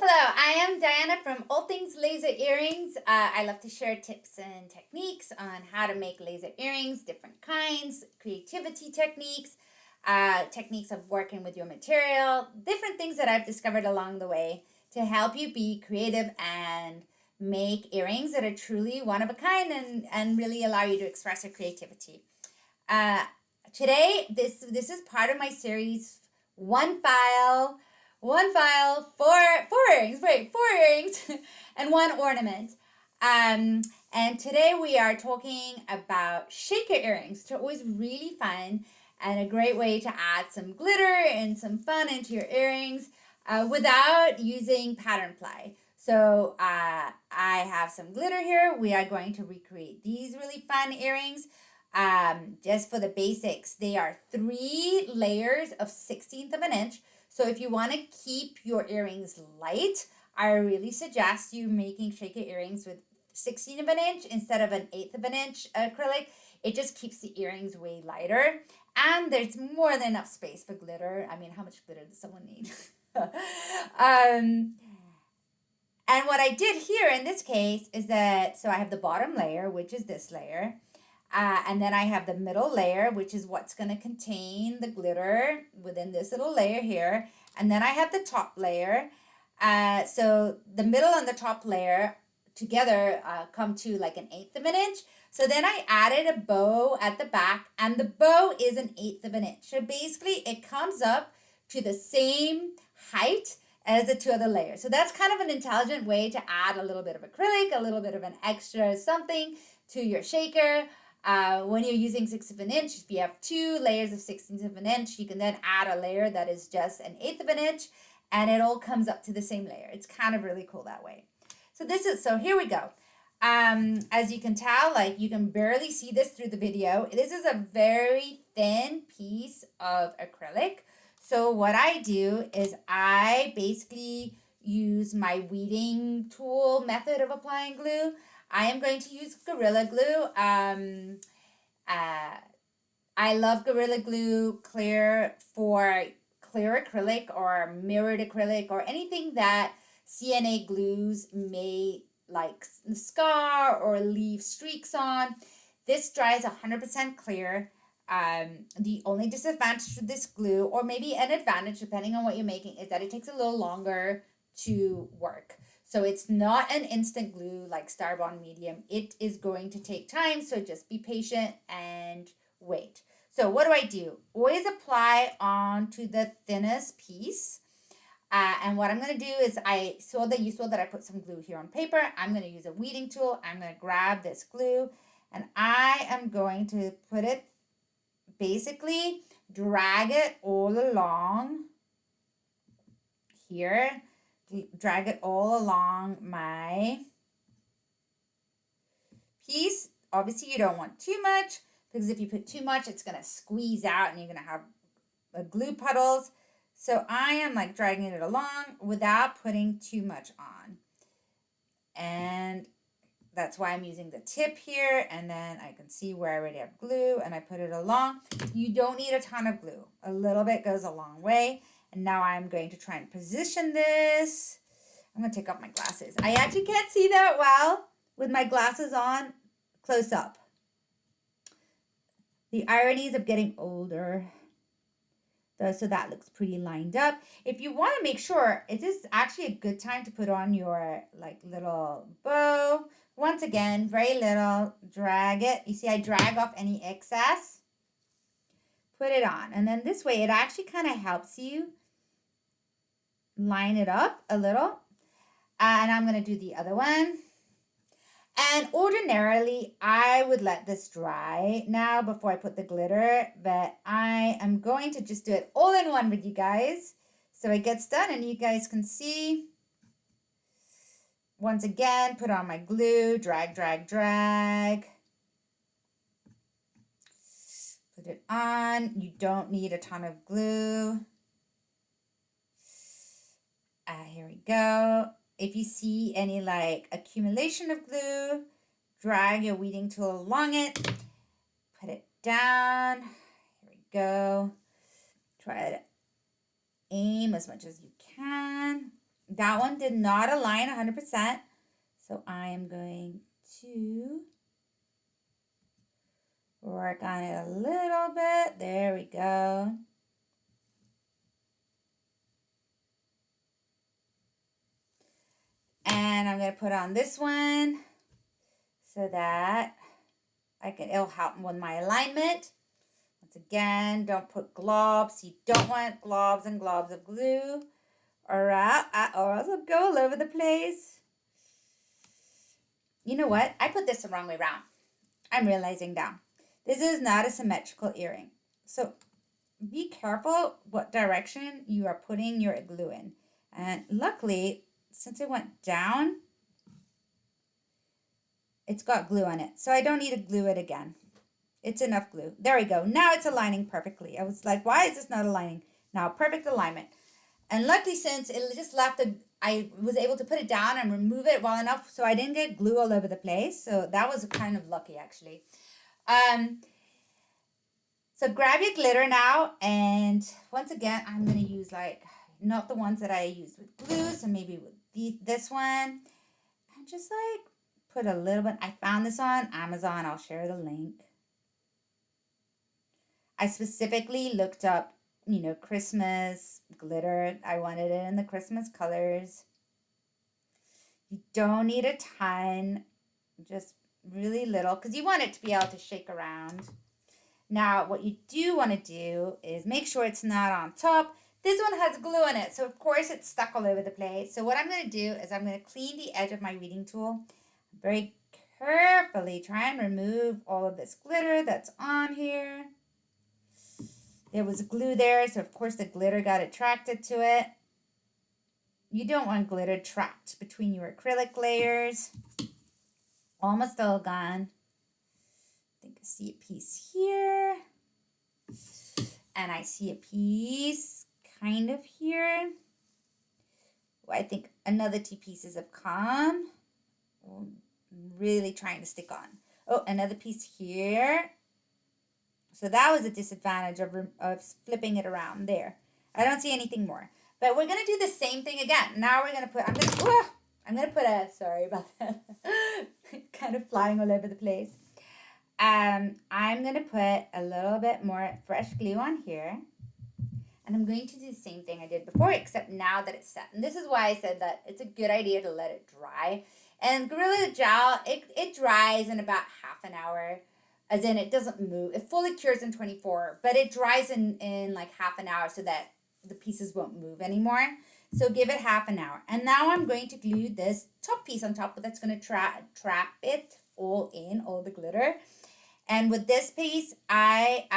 Hello, I am Diana from All Things Laser Earrings. I love to share tips and techniques on how to make laser earrings, different kinds, creativity techniques, techniques of working with your material, different things that I've discovered along the way to help you be creative and make earrings that are truly one of a kind and really allow you to express your creativity. Uh, Today, this is part of my series, one file, four earrings, wait, four earrings, and one ornament. And today we are talking about shaker earrings. They're always really fun and a great way to add some glitter and some fun into your earrings without using pattern ply. So I have some glitter here. We are going to recreate these really fun earrings. Just for the basics, they are 3 layers of 1/16 of an inch. So if you want to keep your earrings light, I really suggest you making shaker earrings with 1/16 of an inch instead of an 1/8 of an inch acrylic. It just keeps the earrings way lighter. And there's more than enough space for glitter. I mean, how much glitter does someone need? And what I did here in this case is that, so I have the bottom layer, which is this layer. And then I have the middle layer, which is what's going to contain the glitter within this little layer here. And then I have the top layer. So the middle and the top layer together come to like an 1/8 of an inch. So then I added a bow at the back, and the bow is an 1/8 of an inch. So basically it comes up to the same height as the 2 other layers. So that's kind of an intelligent way to add a little bit of acrylic, a little bit of an extra something to your shaker. When you're using 1/6 of an inch, if you have 2 layers of 1/16 of an inch, you can then add a layer that is just an 1/8 of an inch, and it all comes up to the same layer. It's kind of really cool that way. So here we go. As you can tell, like you can barely see this through the video. This is a very thin piece of acrylic. So what I do is I basically use my weeding tool method of applying glue. I am going to use Gorilla Glue. I love Gorilla Glue clear for clear acrylic or mirrored acrylic or anything that CNA glues may like scar or leave streaks on. This dries 100% clear. The only disadvantage with this glue, or maybe an advantage depending on what you're making, is that it takes a little longer to work. So it's not an instant glue like Starbond Medium. It is going to take time, so just be patient and wait. So what do? Always apply onto the thinnest piece. And what I'm going to do is you saw that I put some glue here on paper. I'm going to use a weeding tool. I'm going to grab this glue and I am going to put it, basically drag it all along here. Drag it all along my piece. Obviously, you don't want too much because if you put too much, it's going to squeeze out and you're going to have glue puddles. So I am like dragging it along without putting too much on. And that's why I'm using the tip here. And then I can see where I already have glue and I put it along. You don't need a ton of glue. A little bit goes a long way. And now I'm going to try and position this. I'm going to take off my glasses. I actually can't see that well with my glasses on close up. The ironies of getting older. So that looks pretty lined up. If you want to make sure, it is actually a good time to put on your like little bow. Once again, very little. Drag it. You see I drag off any excess. Put it on. And then this way it actually kind of helps you line it up a little. And I'm going to do the other one. And ordinarily, I would let this dry now before I put the glitter, but I am going to just do it all in one with you guys. So it gets done and you guys can see. Once again, put on my glue, drag, drag, drag. Put it on. You don't need a ton of glue. Here we go. If you see any like accumulation of glue, drag your weeding tool along it, put it down. Here we go. Try to aim as much as you can. That one did not align 100%. So I am going to work on it a little bit. There we go. And I'm going to put on this one so that it'll help with my alignment. Once again, don't put globs. You don't want globs and globs of glue, or else it'll go all over the place. You know what? I put this the wrong way around. I'm realizing now. This is not a symmetrical earring. So be careful what direction you are putting your glue in. And luckily, since it went down, it's got glue on it. So I don't need to glue it again. It's enough glue. There we go. Now it's aligning perfectly. I was like, why is this not aligning? Now, perfect alignment. And luckily, since it just left, I was able to put it down and remove it well enough so I didn't get glue all over the place. So that was kind of lucky, actually. So grab your glitter now. And once again, I'm going to use like, not the ones that I used with glue. So maybe with this one. And just like put a little bit. I found this on Amazon. I'll share the link. I specifically looked up, Christmas glitter. I wanted it in the Christmas colors. You don't need a ton, just really little, because you want it to be able to shake around. Now, what you do want to do is make sure it's not on top. This one has glue in it, so of course it's stuck all over the place. So what I'm going to do is I'm going to clean the edge of my weeding tool very carefully. Try and remove all of this glitter that's on here. There was glue there, so of course the glitter got attracted to it. You don't want glitter trapped between your acrylic layers. Almost all gone. I think I see a piece here. And I see a piece kind of here. I think another 2 pieces have come. I'm really trying to stick on. Oh, another piece here. So that was a disadvantage of flipping it around there. I don't see anything more. But we're going to do the same thing again. Now we're going to put, I'm going to put a, sorry about that. Kind of flying all over the place. I'm going to put a little bit more fresh glue on here. And I'm going to do the same thing I did before, except now that it's set. And this is why I said that it's a good idea to let it dry. And Gorilla Gel, it dries in about half an hour. As in, it doesn't move. It fully cures in 24, but it dries in like half an hour so that the pieces won't move anymore. So give it half an hour. And now I'm going to glue this top piece on top, but that's going to trap it all in, all the glitter. And with this piece, I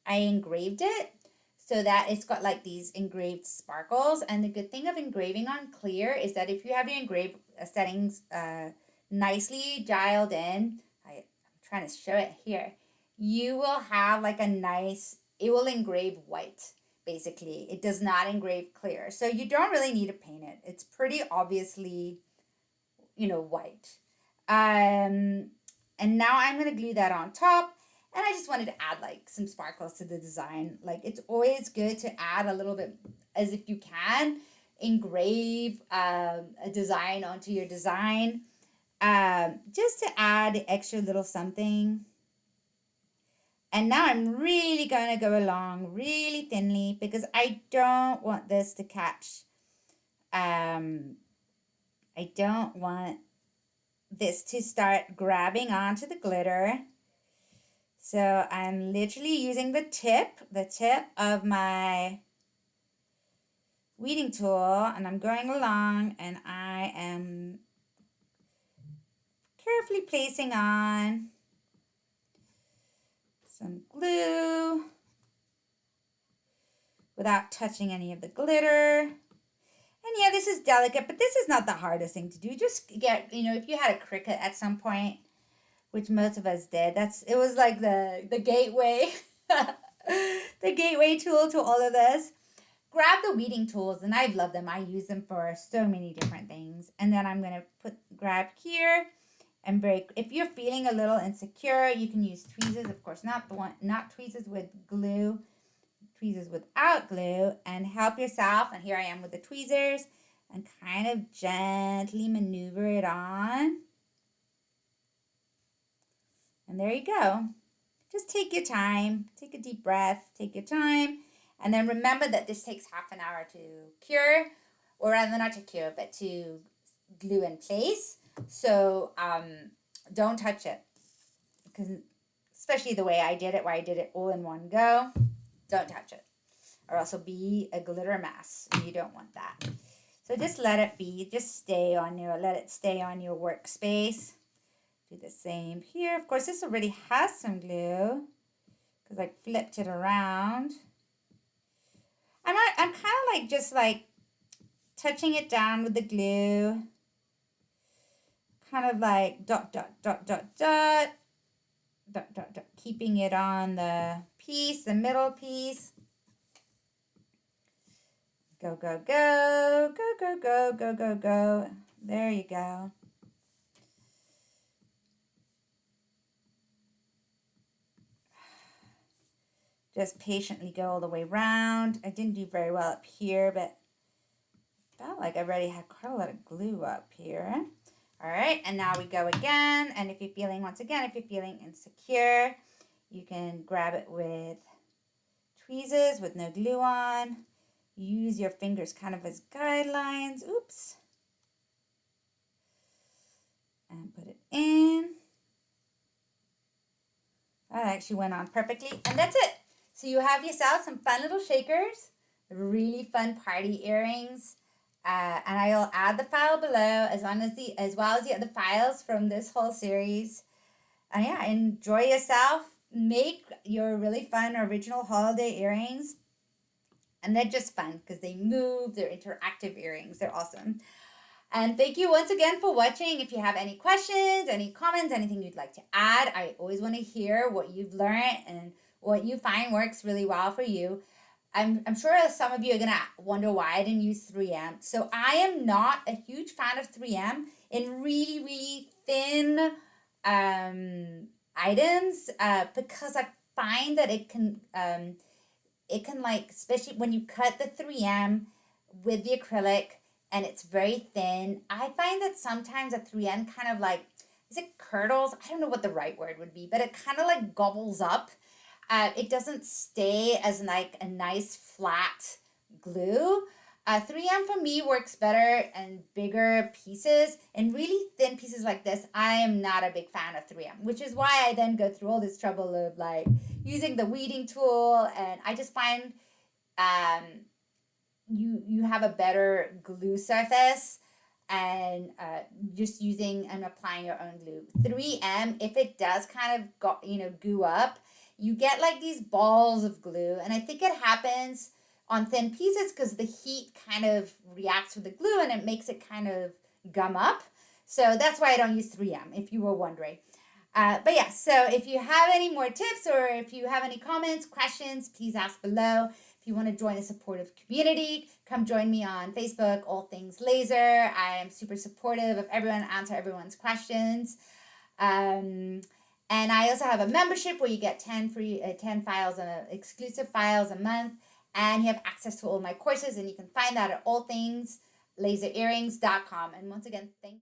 engraved it so that it's got like these engraved sparkles. And the good thing of engraving on clear is that if you have your engraved settings nicely dialed in, I'm trying to show it here, you will have like a nice, it will engrave white, basically. It does not engrave clear. So you don't really need to paint it. It's pretty obviously, white. And now I'm going to glue that on top. And I just wanted to add like some sparkles to the design. Like it's always good to add a little bit, as if you can, engrave a design onto your design. Just to add extra little something. And now I'm really going to go along really thinly because I don't want this to catch. I don't want this to start grabbing onto the glitter. So I'm literally using the tip of my weeding tool, and I'm going along, and I am carefully placing on some glue without touching any of the glitter. And yeah, this is delicate, but this is not the hardest thing to do. Just get, if you had a Cricut at some point, which most of us did, it was like the gateway, the gateway tool to all of this. Grab the weeding tools, and I love them. I use them for so many different things. And then I'm going to grab here and break. If you're feeling a little insecure, you can use tweezers. Of course, not tweezers with glue. tweezers without glue and help yourself, and here I am with the tweezers, and kind of gently maneuver it on. And there you go. Just take your time, take a deep breath, take your time, and then remember that this takes half an hour to cure, or rather not to cure, but to glue in place. So don't touch it, because especially the way I did it, where I did it all in one go, don't touch it, or else it'll be a glitter mess, and you don't want that. So just let it be, just let it stay on your workspace. Do the same here. Of course, this already has some glue because I flipped it around. I'm kind of like just like touching it down with the glue. Kind of like dot, dot, dot, dot, dot, dot, dot, dot, keeping it on the piece, the middle piece. Go, go, go, go, go, go, go, go, go. There you go. Just patiently go all the way around. I didn't do very well up here, but felt like I already had quite a lot of glue up here. All right, and now we go again. And if you're feeling, once again, if you're feeling insecure, you can grab it with tweezers with no glue on. Use your fingers kind of as guidelines. Oops. And put it in. That actually went on perfectly. And that's it. So you have yourself some fun little shakers, really fun party earrings. And I'll add the file below as well as the other files from this whole series. And yeah, enjoy yourself. Make your really fun original holiday earrings. And they're just fun because they move. They're interactive earrings. They're awesome. And thank you once again for watching. If you have any questions, any comments, anything you'd like to add, I always want to hear what you've learned and what you find works really well for you. I'm sure some of you are going to wonder why I didn't use 3M. So I am not a huge fan of 3M in really, really thin items because I find that it can like, especially when you cut the 3M with the acrylic and it's very thin, I find that sometimes a 3M kind of like, is it curdles? I don't know what the right word would be, but it kind of like gobbles up. It doesn't stay as like a nice flat glue. 3M for me works better in bigger pieces. And really thin pieces like this, I am not a big fan of 3M, which is why I then go through all this trouble of like using the weeding tool. And I just find you have a better glue surface and just using and applying your own glue. 3M, if it does kind of goo up, you get like these balls of glue, and I think it happens on thin pieces because the heat kind of reacts with the glue and it makes it kind of gum up. So that's why I don't use 3M, if you were wondering. But yeah, so if you have any more tips or if you have any comments, questions, please ask below. If you want to join a supportive community, come join me on Facebook, All Things Laser. I am super supportive of everyone, answer everyone's questions. And I also have a membership where you get 10 files, exclusive files a month, and you have access to all my courses, and you can find that at allthingslaserearrings.com. And once again, thank you.